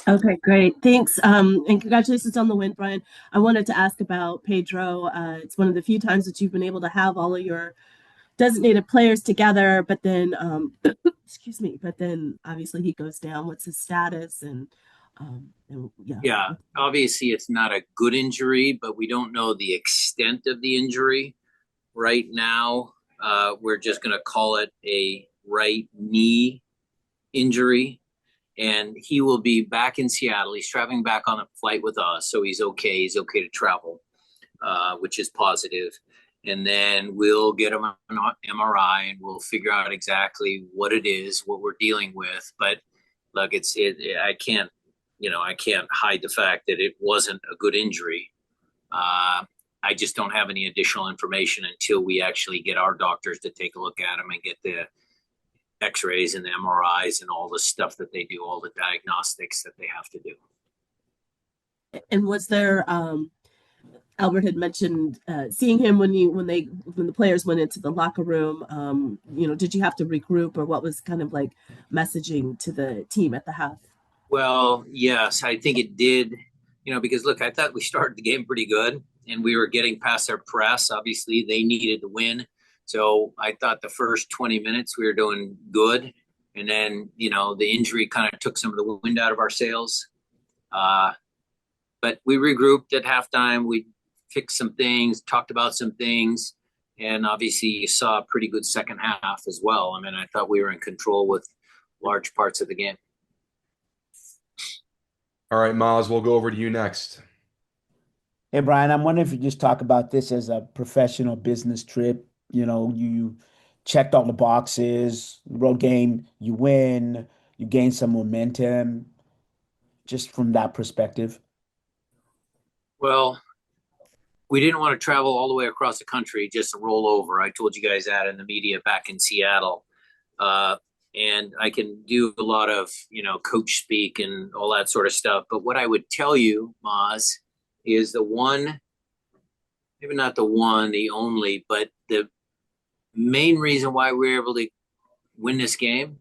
Okay, great. Thanks. And congratulations on the win, Brian. I wanted to ask about Pedro. It's one of the few times that you've been able to have all of your designated players together, but then, excuse me, but then obviously he goes down. What's his status? And yeah. Yeah, obviously it's not a good injury, but we don't know the extent of the injury right now. We're just going to call it a right knee injury, and he will be back in Seattle. He's traveling back on a flight with us, so he's okay. He's okay to travel, which is positive. And then we'll get him an MRI, and we'll figure out exactly what it is, what we're dealing with. But look, I can't, I can't hide the fact that it wasn't a good injury. I just don't have any additional information until we actually get our doctors to take a look at him and get the X-rays and the MRIs and all the stuff that they do, all the diagnostics that they have to do. And was there Albert had mentioned seeing him when the players went into the locker room. Did you have to regroup, or what was kind of like messaging to the team at the half? Well, yes, I think it did. Because look, I thought we started the game pretty good, and we were getting past their press. Obviously, they needed the win, so I thought the first 20 minutes we were doing good, and then the injury kind of took some of the wind out of our sails. But we regrouped at halftime. We fixed some things, talked about some things, and obviously you saw a pretty good second half as well. I mean, I thought we were in control with large parts of the game. All right, Miles, we'll go over to you next. Hey, Brian, I'm wondering if you just talk about this as a professional business trip. You checked all the boxes, road game, you win, you gain some momentum, just from that perspective. Well, we didn't want to travel all the way across the country just to roll over. I told you guys that in the media back in Seattle. And I can do a lot of, coach speak and all that sort of stuff. But what I would tell you, Maz, is the one, maybe not the one, the only, but the main reason why we were able to win this game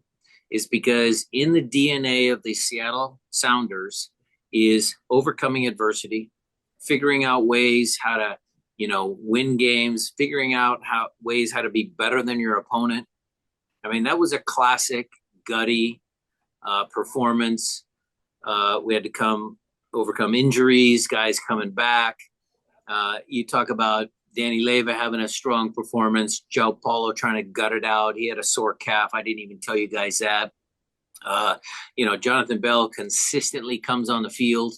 is because in the DNA of the Seattle Sounders is overcoming adversity, figuring out ways how to, win games, figuring out ways how to be better than your opponent. I mean, that was a classic gutty performance. We had to overcome injuries, guys coming back. You talk about Danny Leva having a strong performance, Joe Paulo trying to gut it out. He had a sore calf. I didn't even tell you guys that. Jonathan Bell consistently comes on the field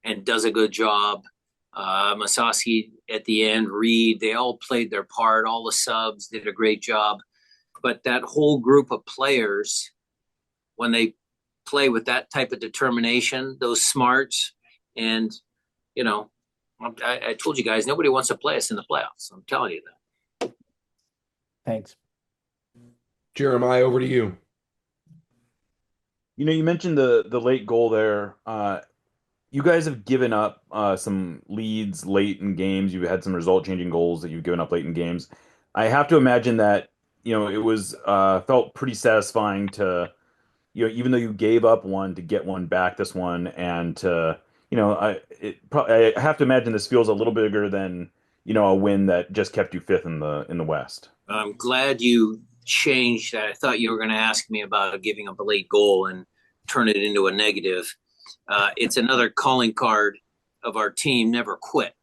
and does a good job. Masasi at the end, Reed, they all played their part. All the subs did a great job. But that whole group of players, when they play with that type of determination, those smarts, and, I told you guys, nobody wants to play us in the playoffs. I'm telling you that. Thanks. Jeremiah, over to you. You mentioned the late goal there. You guys have given up some leads late in games. You've had some result-changing goals that you've given up late in games. I have to imagine that it was felt pretty satisfying to, even though you gave up one to get one back this one, and to, I have to imagine this feels a little bigger than, a win that just kept you fifth in the West. I'm glad you changed that. I thought you were going to ask me about giving up a late goal and turn it into a negative. It's another calling card of our team, never quit.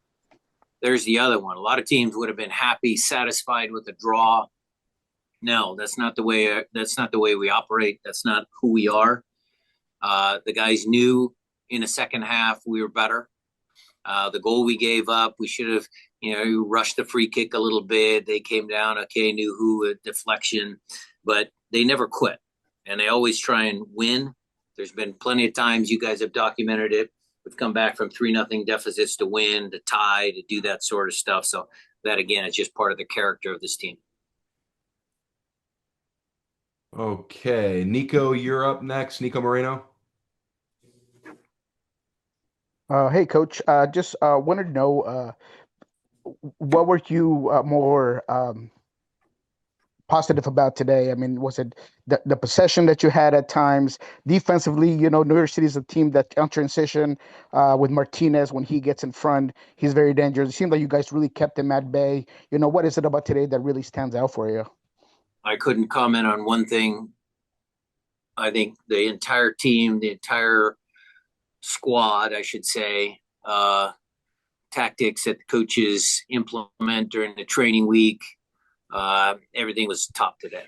There's the other one. A lot of teams would have been happy, satisfied with a draw. No, that's not the way we operate. That's not who we are. The guys knew in the second half we were better. The goal we gave up, we should have, rushed the free kick a little bit. They came down, okay, knew who, a deflection, but they never quit. And they always try and win. There's been plenty of times you guys have documented it. We've come back from 3-0 deficits to win, to tie, to do that sort of stuff. So that, again, is just part of the character of this team. Okay, Nico, you're up next. Nico Moreno. Hey, Coach. Just wanted to know what were you more positive about today? I mean, was it the possession that you had at times? Defensively, New York City is a team that on transition with Martinez, when he gets in front, he's very dangerous. It seemed like you guys really kept him at bay. What is it about today that really stands out for you? I couldn't comment on one thing. I think the entire team, the entire squad, I should say, tactics that the coaches implement during the training week, everything was top today.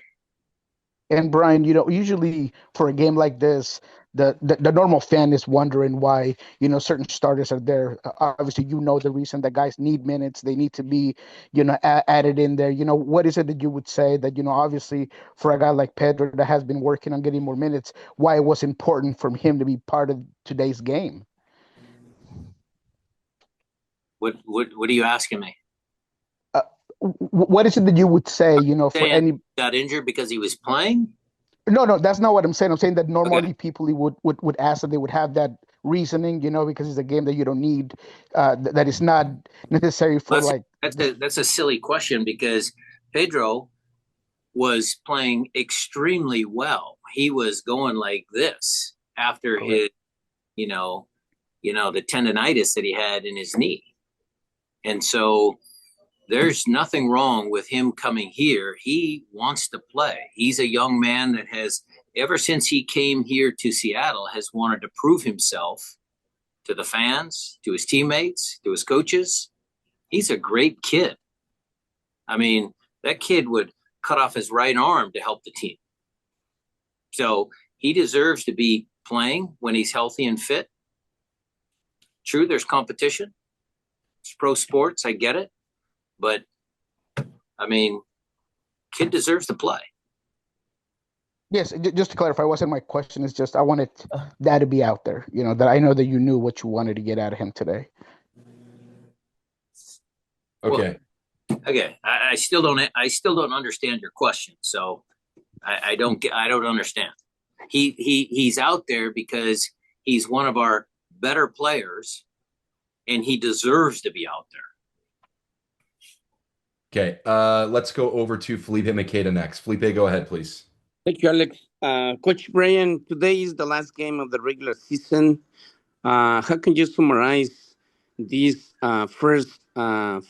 And Brian, usually for a game like this, the normal fan is wondering why, certain starters are there. Obviously, the reason that guys need minutes, they need to be, added in there. What is it that you would say that, obviously for a guy like Pedro that has been working on getting more minutes, why it was important for him to be part of today's game? What are you asking me? What is it that you would say, for any got injured because he was playing? No, that's not what I'm saying. I'm saying that normally people would ask that they would have that reasoning, because it's a game that you don't need, that is not necessary for that's a silly question because Pedro was playing extremely well. He was going like this after his, the tendonitis that he had in his knee. And so there's nothing wrong with him coming here. He wants to play. He's a young man that has, ever since he came here to Seattle, has wanted to prove himself to the fans, to his teammates, to his coaches. He's a great kid. I mean, that kid would cut off his right arm to help the team. So he deserves to be playing when he's healthy and fit. True, there's competition. It's pro sports, I get it. But, I mean, kid deserves to play. Yes, just to clarify, wasn't my question. Is just I wanted that to be out there, that I know that you knew what you wanted to get out of him today. Okay. Well, okay, I still don't understand your question. So I don't understand. He's out there because he's one of our better players, and he deserves to be out there. Okay, let's go over to Felipe Makeda next. Felipe, go ahead, please. Thank you, Alex. Coach Brian, today is the last game of the regular season. How can you summarize this first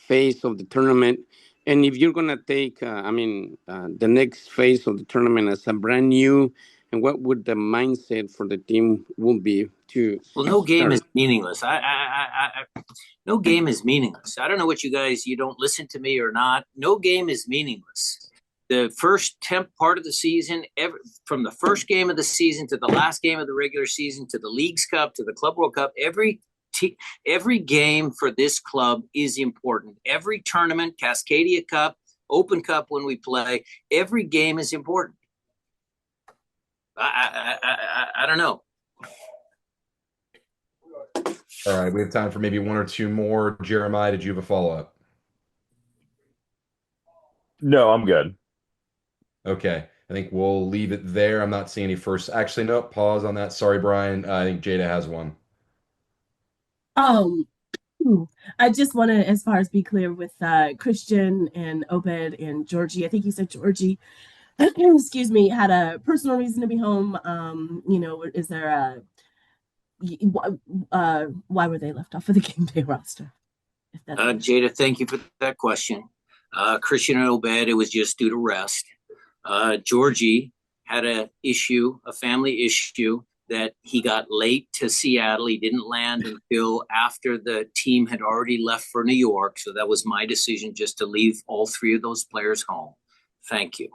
phase of the tournament? And if you're going to take, the next phase of the tournament as a brand new, and what would the mindset for the team will be to? Well, no game is meaningless. No game is meaningless. I don't know what you don't listen to me or not. No game is meaningless. The first part of the season, from the first game of the season to the last game of the regular season to the Leagues Cup to the Club World Cup, every game for this club is important. Every tournament, Cascadia Cup, Open Cup when we play, every game is important. I don't know. All right, we have time for maybe one or two more. Jeremiah, did you have a follow-up? No, I'm good. Okay, I think we'll leave it there. I'm not seeing any first. Actually, no, pause on that. Sorry, Brian. I think Jada has one. I just want to, as far as be clear with Christian and Obed and Georgie, I think you said Georgie, excuse me, had a personal reason to be home. Is there why were they left off of the game day roster? Jada, thank you for that question. Christian and Obed, it was just due to rest. Georgie had a family issue, that he got late to Seattle. He didn't land until after the team had already left for New York. So that was my decision, just to leave all three of those players home. Thank you.